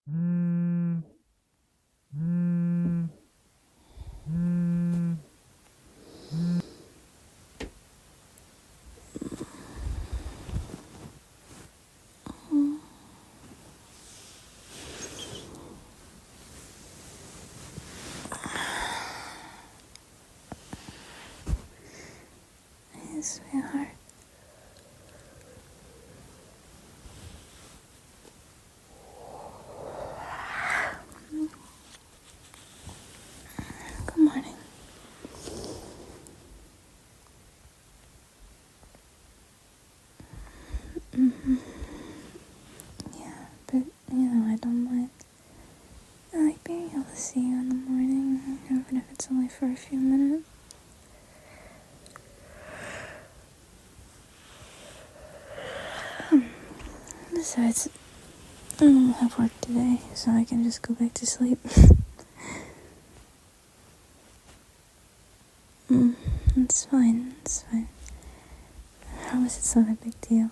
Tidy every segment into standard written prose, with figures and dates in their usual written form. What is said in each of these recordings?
Hey, sweetheart. Good morning. Yeah, but I don't mind. I like being able to see you in the morning, even if it's only for a few minutes. Besides, I don't have work today, so I can just go back to sleep. It's fine, it's fine. I promise it's not a big deal.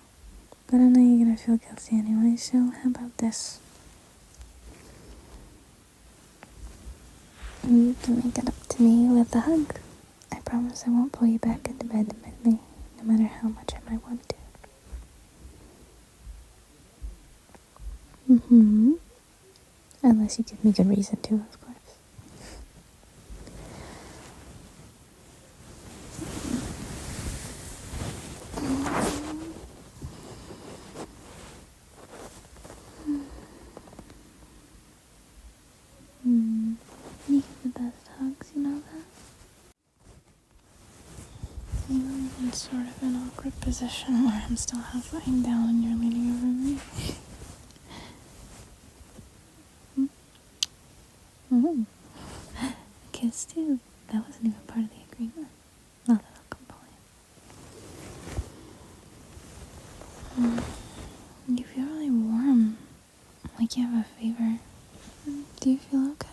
But I know you're gonna feel guilty anyway, so how about this? You can make it up to me with a hug. I promise I won't pull you back into bed with me, no matter how much I might want to. Unless you give me good reason to, of course. You get the best hugs, you know that? Even in sort of an awkward position where I'm still half lying down and you're leaning over me. A kiss too. That wasn't even part of the agreement. Not that I'll complain. You feel really warm. Like you have a fever. Do you feel okay?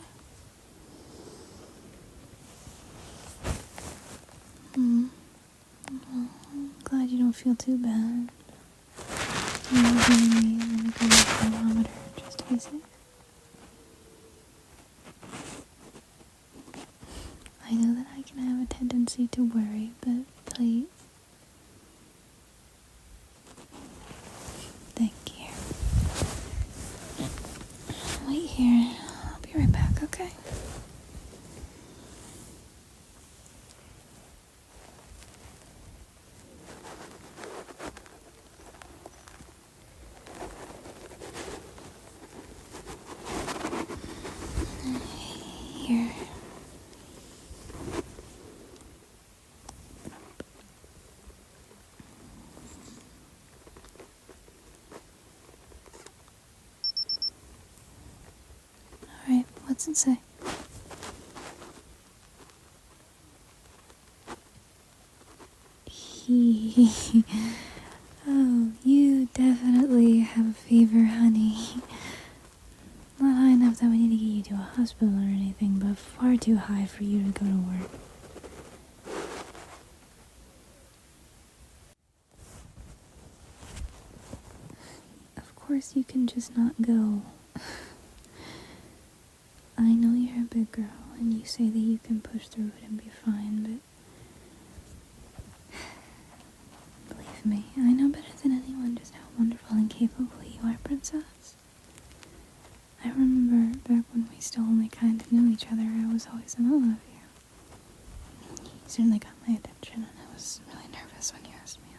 Well, I'm glad you don't feel too bad. I'm gonna go to the thermometer just to be safe. I know that I can have a tendency to worry, but please. Thank you. Wait here. I'll be right back, okay? Here. Alright, what's it say? Oh, you definitely have a fever, honey. Not high enough that we need to get you to a hospital or anything, but far too high for you to go to work. Of course you can just not go. I know you're a big girl, and you say that you can push through it and be fine, but believe me, I know better than anyone just how wonderful and capable you are, Princess. I remember back when we still only kind of knew each other, I was always in awe of you. You certainly got my attention, and I was really nervous when you asked me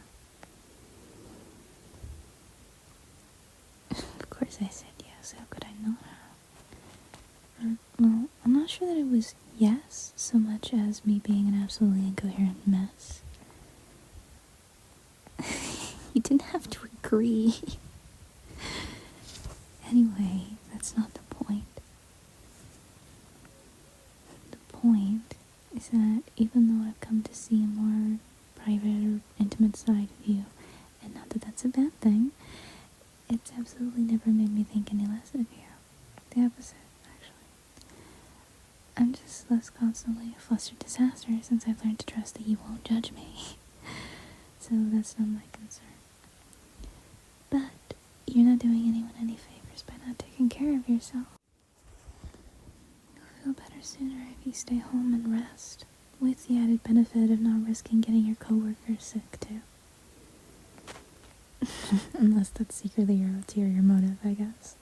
out. Of course I said yes, how could I not have? Well, I'm not sure that it was yes so much as me being an absolutely incoherent mess. You didn't have to agree. Anyway, that's not the point. The point is that even though I've come to see a more private or intimate side of you, and not that that's a bad thing, it's absolutely never made me think any less of you. The opposite, actually. I'm just less constantly a flustered disaster since I've learned to trust that you won't judge me. So that's not my concern. But you're not doing anyone any favors by not taking care of yourself. You'll feel better sooner if you stay home and rest, with the added benefit of not risking getting your coworkers sick too. Unless that's secretly your ulterior motive, I guess.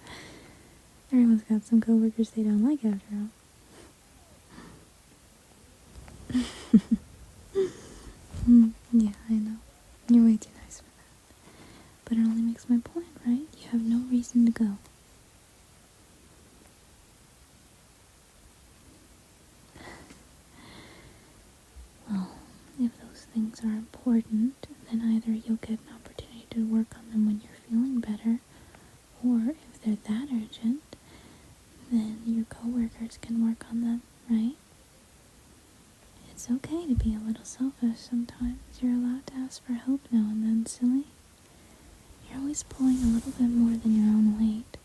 Everyone's got some coworkers they don't like after all. Yeah, I know. You're way too nice for that. But it only makes my point, right? You have no reason to go. Well, if those things are important, then either you'll get an opportunity to work on them when you're feeling better, or if they're that urgent, then your coworkers can work on them, right? It's okay to be a little selfish sometimes. You're allowed to ask for help now and then, silly. You're always pulling a little bit more than your own weight,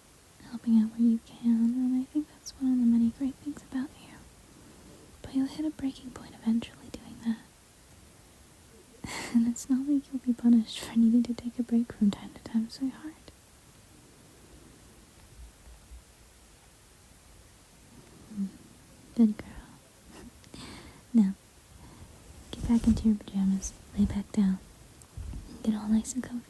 helping out where you can, and I think that's one of the many great things about you. But you'll hit a breaking point eventually doing that. And it's not like you'll be punished for needing to take a break from time to time, sweetheart. Good girl. Now, get back into your pajamas, lay back down, and get all nice and comfy.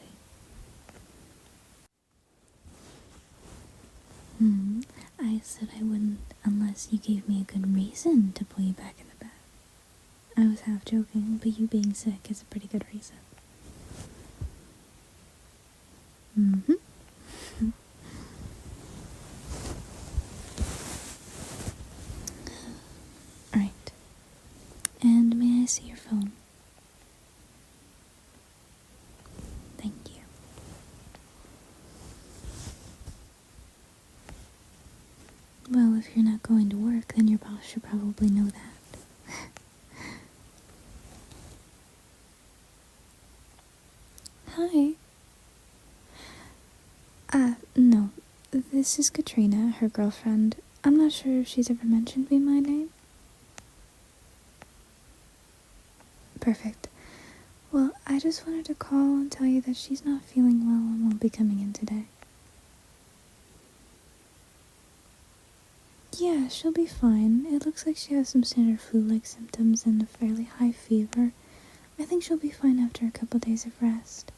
I said I wouldn't unless you gave me a good reason to pull you back in the bed. I was half joking, but you being sick is a pretty good reason. Alright. And may I see your phone? Thank you. Well, if you're not going to work, then your boss should probably know that. Hi. No. This is Katrina, her girlfriend. I'm not sure if she's ever mentioned me my name. Perfect. Well, I just wanted to call and tell you that she's not feeling well and won't be coming in today. Yeah, she'll be fine. It looks like she has some standard flu-like symptoms and a fairly high fever. I think she'll be fine after a couple days of rest.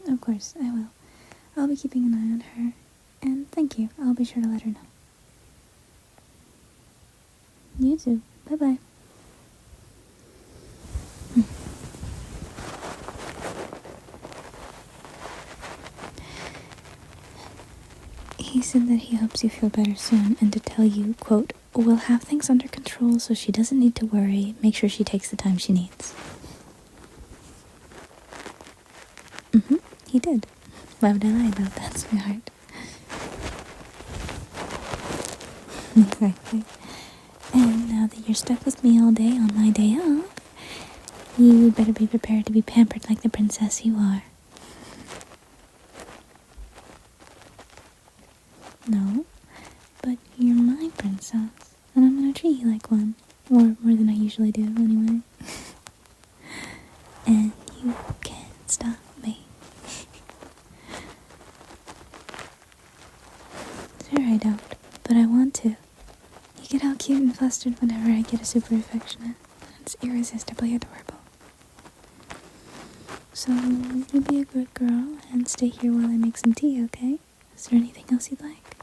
Of course, I will. I'll be keeping an eye on her. And thank you. I'll be sure to let her know. You too. Bye-bye. He said that he hopes you feel better soon and to tell you, quote, we'll have things under control so she doesn't need to worry. Make sure she takes the time she needs. He did. Why would I lie about that, sweetheart? Exactly. And now that you're stuck with me all day on my day off, you better be prepared to be pampered like the princess you are. No, but you're my princess, and I'm gonna treat you like one. Or more than I usually do, anyway. And you can't stop me. Sure I don't, but I want to. You get all cute and flustered whenever I get a super affectionate. It's irresistibly adorable. So, you be a good girl and stay here while I make some tea, okay? Is there anything else you'd like?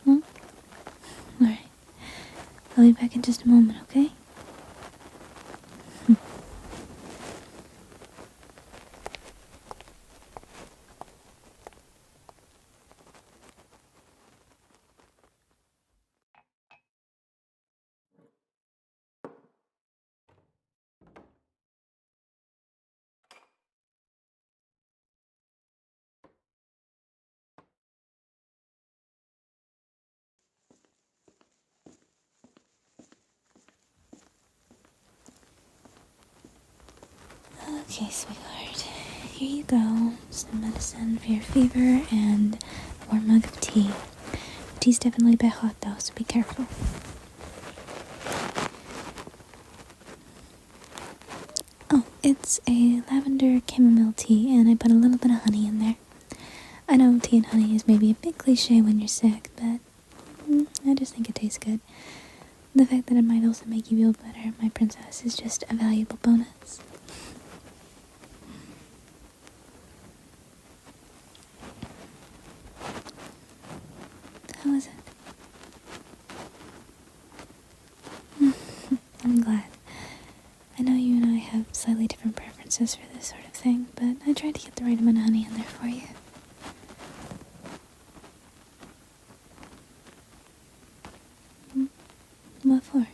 No? Alright. I'll be back in just a moment, okay? Okay, sweetheart. Here you go. Some medicine for your fever and a warm mug of tea. tea's definitely a bit hot though, so be careful. Oh, it's a lavender chamomile tea, and I put a little bit of honey in there. I know tea and honey is maybe a bit cliche when you're sick, but I just think it tastes good. The fact that it might also make you feel better, my princess, is just a valuable bonus. How is it? I'm glad. I know you and I have slightly different preferences for this sort of thing, but I tried to get the right amount of honey in there for you. What for?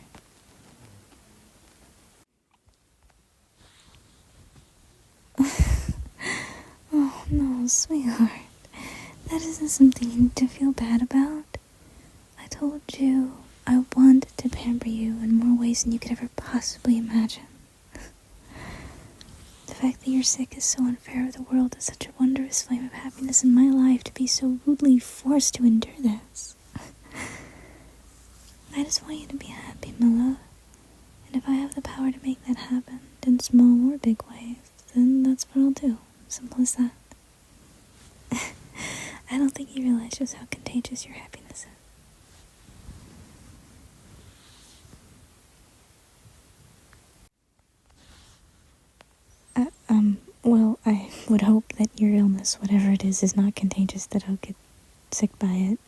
Oh no, sweetheart. That isn't something to feel bad about. I told you I want to pamper you in more ways than you could ever possibly imagine. The fact that you're sick is so unfair. The world is such a wondrous flame of happiness in my life to be so rudely forced to endure this. I just want you to be happy, my love. And if I have the power to make that happen, in small or big ways, then that's what I'll do. Simple as that. I don't think you realize just how contagious your happiness is. Well, I would hope that your illness, whatever it is not contagious, that I'll get sick by it.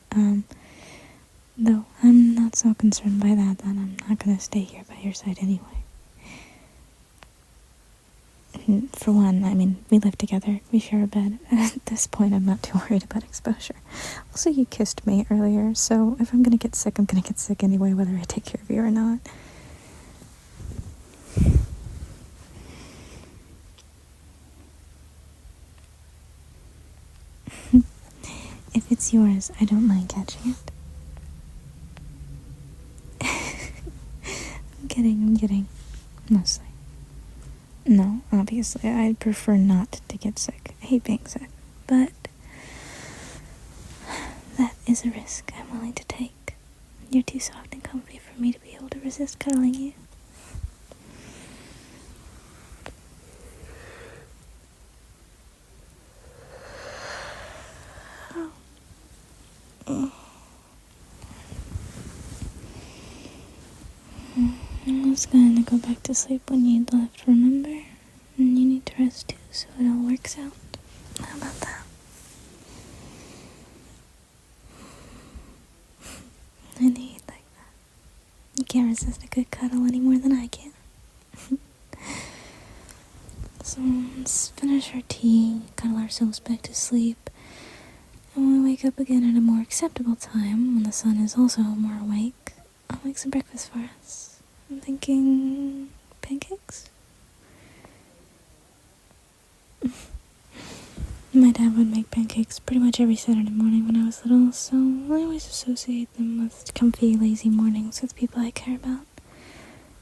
Though I'm not so concerned by that, then I'm not gonna stay here by your side anyway. For one, I mean, we live together, we share a bed. At this point, I'm not too worried about exposure. Also, you kissed me earlier, so if I'm gonna get sick, I'm gonna get sick anyway, whether I take care of you or not. If it's yours, I don't mind catching it. I'm kidding. Mostly. No, obviously, I'd prefer not to get sick. I hate being sick. But that is a risk I'm willing to take. You're too soft and comfy for me to be able to resist cuddling you. I was going to go back to sleep when you'd left, remember? And you need to rest too, so it all works out. How about that? I knew you'd like that. You can't resist a good cuddle any more than I can. So let's finish our tea, cuddle ourselves back to sleep, and when we wake up again at a more acceptable time, when the sun is also more awake, I'll make some breakfast for us. I'm thinking pancakes? My dad would make pancakes pretty much every Saturday morning when I was little, so I always associate them with comfy, lazy mornings with people I care about.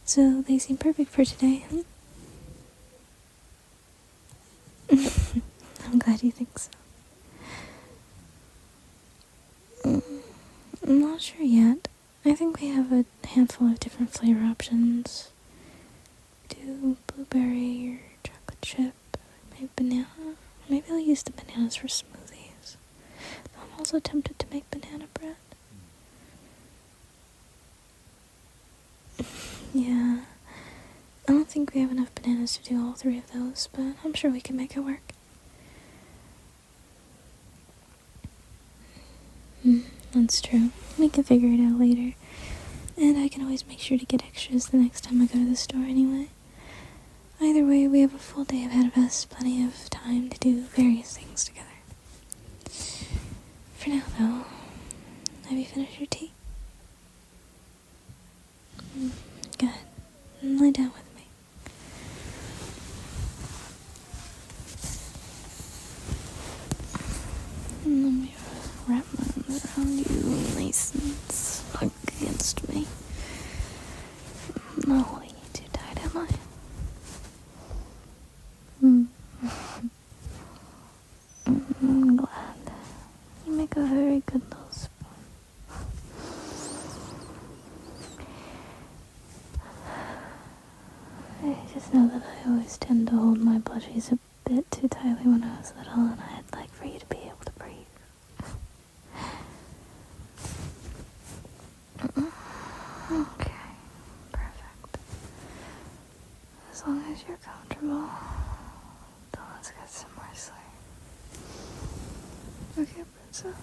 So they seem perfect for today. I'm glad you think so. I'm not sure yet. I think we have a handful of different flavor options. Do blueberry or chocolate chip, maybe banana. Maybe I'll use the bananas for smoothies. Though I'm also tempted to make banana bread. Yeah, I don't think we have enough bananas to do all three of those, but I'm sure we can make it work. That's true. We can figure it out later. And I can always make sure to get extras the next time I go to the store anyway. Either way, we have a full day ahead of us, plenty of time to do various things together. For now, though, have you finished your tea? Good. Lie down with me. And let me wrap my arms around you nice and snug against me. Not holding you too tight, am I? I'm glad. You make a very good little spoon. just know that I always tend to hold my plushies a bit too tightly when I was little, and I'd like for you to be able to breathe. Okay, perfect. As long as you're comfortable, then let's get some more sleep. Okay, princess?